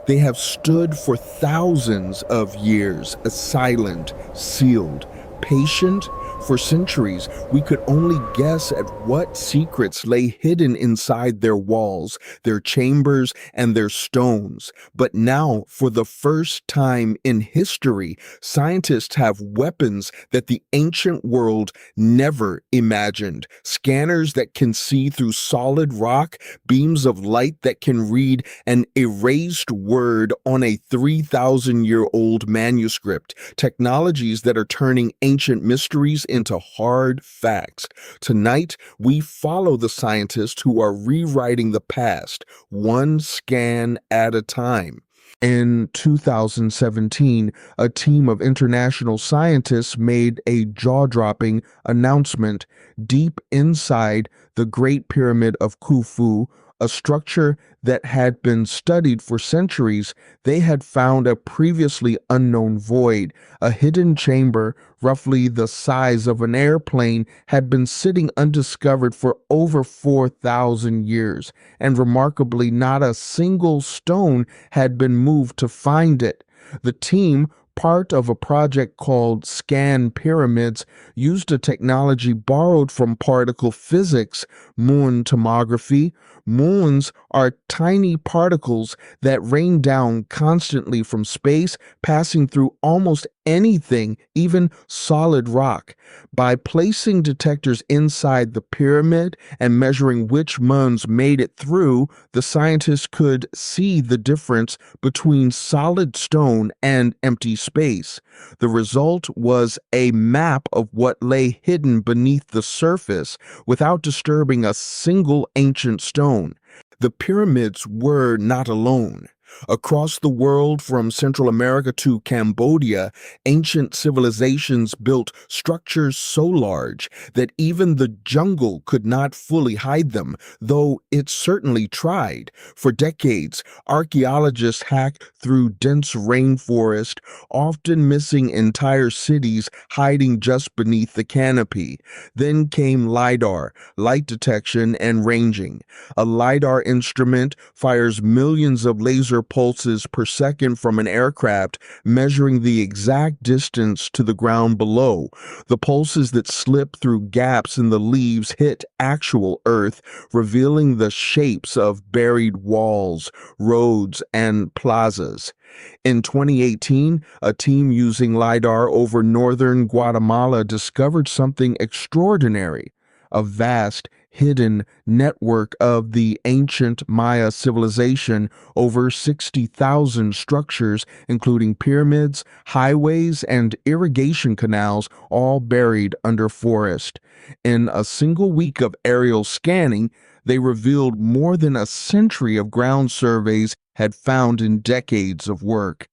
They have stood for thousands of years, silent, sealed, patient for centuries. We could only guess at what secrets lay hidden inside their walls, their chambers, and their stones. But now, for the first time in history, scientists have weapons that the ancient world never imagined. Scanners that can see through solid rock, beams of light that can read an erased word on a 3,000-year-old manuscript, technologies that are turning ancient mysteries into hard facts. Tonight, we follow the scientists who are rewriting the past, one scan at a time. In 2017, a team of international scientists made a jaw-dropping announcement. Deep inside the Great Pyramid of Khufu, a structure that had been studied for centuries, they had found a previously unknown void. A hidden chamber, roughly the size of an airplane, had been sitting undiscovered for over 4,000 years, and remarkably, not a single stone had been moved to find it. The team, part of a project called Scan Pyramids, used a technology borrowed from particle physics, muon tomography. Muons are tiny particles that rain down constantly from space, passing through almost anything, even solid rock. By placing detectors inside the pyramid and measuring which muons made it through, the scientists could see the difference between solid stone and empty space. The result was a map of what lay hidden beneath the surface without disturbing a single ancient stone. The pyramids were not alone. Across the world, from Central America to Cambodia, ancient civilizations built structures so large that even the jungle could not fully hide them, though it certainly tried. For decades, archaeologists hacked through dense rainforest, often missing entire cities hiding just beneath the canopy. Then came LIDAR, light detection and ranging. A LIDAR instrument fires millions of laser pulses per second from an aircraft, measuring the exact distance to the ground below. The pulses that slip through gaps in the leaves hit actual Earth, revealing the shapes of buried walls, roads, and plazas. In 2018, a team using LIDAR over northern Guatemala discovered something extraordinary: a vast, hidden network of the ancient Maya civilization, over 60,000 structures, including pyramids, highways, and irrigation canals, all buried under forest. In a single week of aerial scanning, they revealed more than a century of ground surveys had found in decades of work.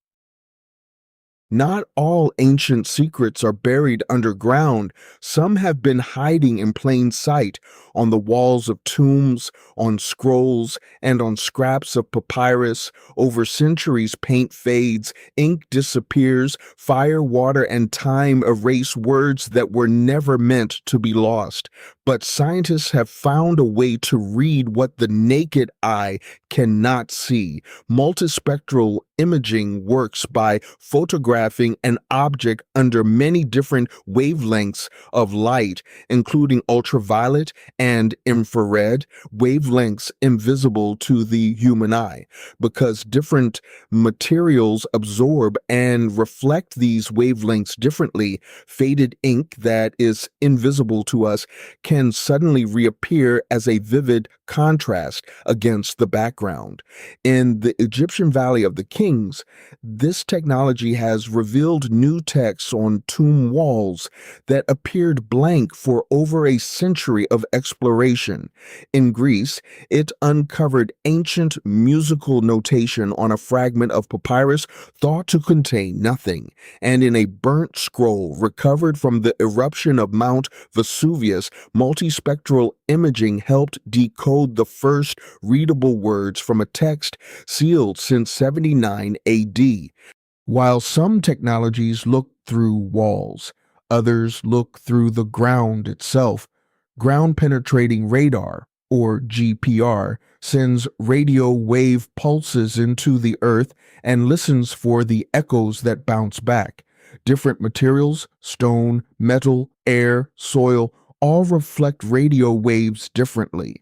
Not all ancient secrets are buried underground. Some have been hiding in plain sight, on the walls of tombs, on scrolls, and on scraps of papyrus. Over centuries, paint fades, ink disappears, fire, water, and time erase words that were never meant to be lost. But scientists have found a way to read what the naked eye cannot see. Multispectral imaging works by photographing an object under many different wavelengths of light, including ultraviolet and infrared, wavelengths invisible to the human eye. Because different materials absorb and reflect these wavelengths differently, faded ink that is invisible to us can suddenly reappear as a vivid contrast against the background. In the Egyptian Valley of the Kings, this technology has revealed new texts on tomb walls that appeared blank for over a century of exploration. In Greece, it uncovered ancient musical notation on a fragment of papyrus thought to contain nothing, and in a burnt scroll recovered from the eruption of Mount Vesuvius, multispectral imaging helped decode the first readable words from a text sealed since 79 AD. While some technologies look through walls, others look through the ground itself. Ground penetrating radar, or GPR, sends radio wave pulses into the earth and listens for the echoes that bounce back. Different materials, stone, metal, air, soil, all reflect radio waves differently.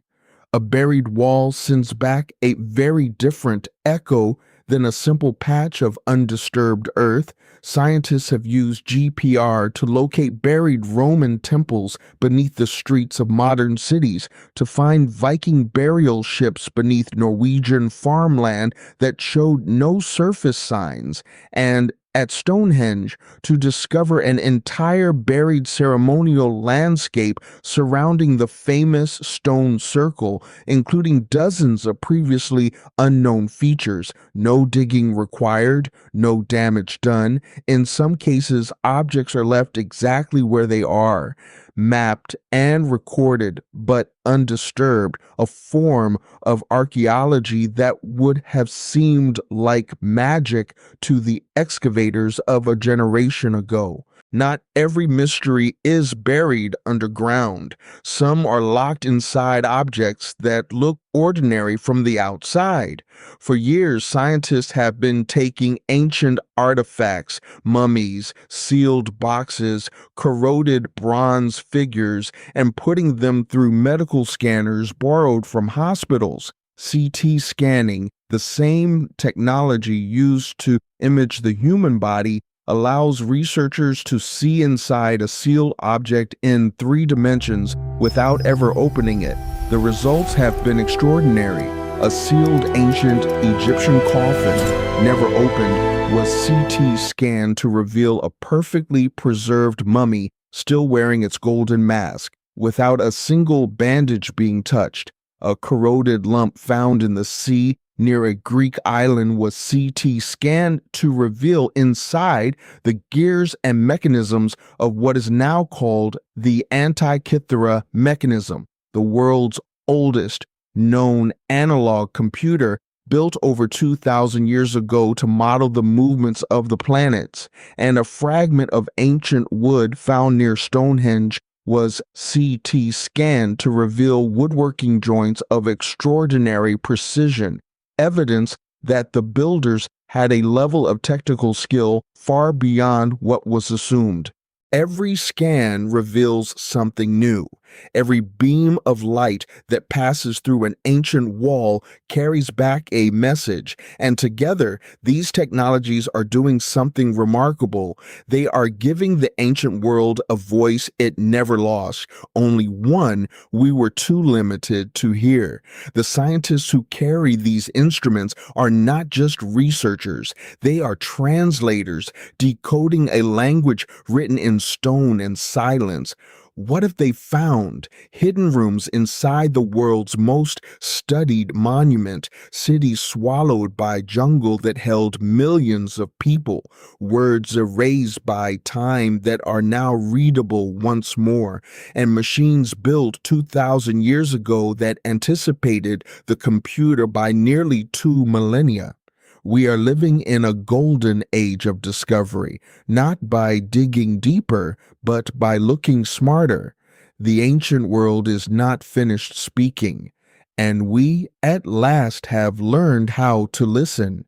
A buried wall sends back a very different echo than a simple patch of undisturbed earth. Scientists have used GPR to locate buried Roman temples beneath the streets of modern cities, to find Viking burial ships beneath Norwegian farmland that showed no surface signs, and at Stonehenge to discover an entire buried ceremonial landscape surrounding the famous stone circle, including dozens of previously unknown features. No digging required, no damage done. In some cases, objects are left exactly where they are, mapped and recorded, but undisturbed, a form of archaeology that would have seemed like magic to the excavators of a generation ago. Not every mystery is buried underground. Some are locked inside objects that look ordinary from the outside. For years, scientists have been taking ancient artifacts, mummies, sealed boxes, corroded bronze figures, and putting them through medical scanners borrowed from hospitals. CT scanning, the same technology used to image the human body, allows researchers to see inside a sealed object in 3 dimensions without ever opening it. The results have been extraordinary. A sealed ancient Egyptian coffin, never opened, was CT scanned to reveal a perfectly preserved mummy still wearing its golden mask, without a single bandage being touched. A corroded lump found in the sea near a Greek island was CT scanned to reveal inside the gears and mechanisms of what is now called the Antikythera mechanism, the world's oldest known analog computer, built over 2,000 years ago to model the movements of the planets. And a fragment of ancient wood found near Stonehenge was CT scanned to reveal woodworking joints of extraordinary precision, evidence that the builders had a level of technical skill far beyond what was assumed. Every scan reveals something new. Every beam of light that passes through an ancient wall carries back a message, and together, these technologies are doing something remarkable. They are giving the ancient world a voice it never lost, only one we were too limited to hear. The scientists who carry these instruments are not just researchers, they are translators, decoding a language written in stone and silence. What if they found hidden rooms inside the world's most studied monument, cities swallowed by jungle that held millions of people, words erased by time that are now readable once more, and machines built 2,000 years ago that anticipated the computer by nearly 2 millennia? We are living in a golden age of discovery, not by digging deeper, but by looking smarter. The ancient world is not finished speaking, and we at last have learned how to listen.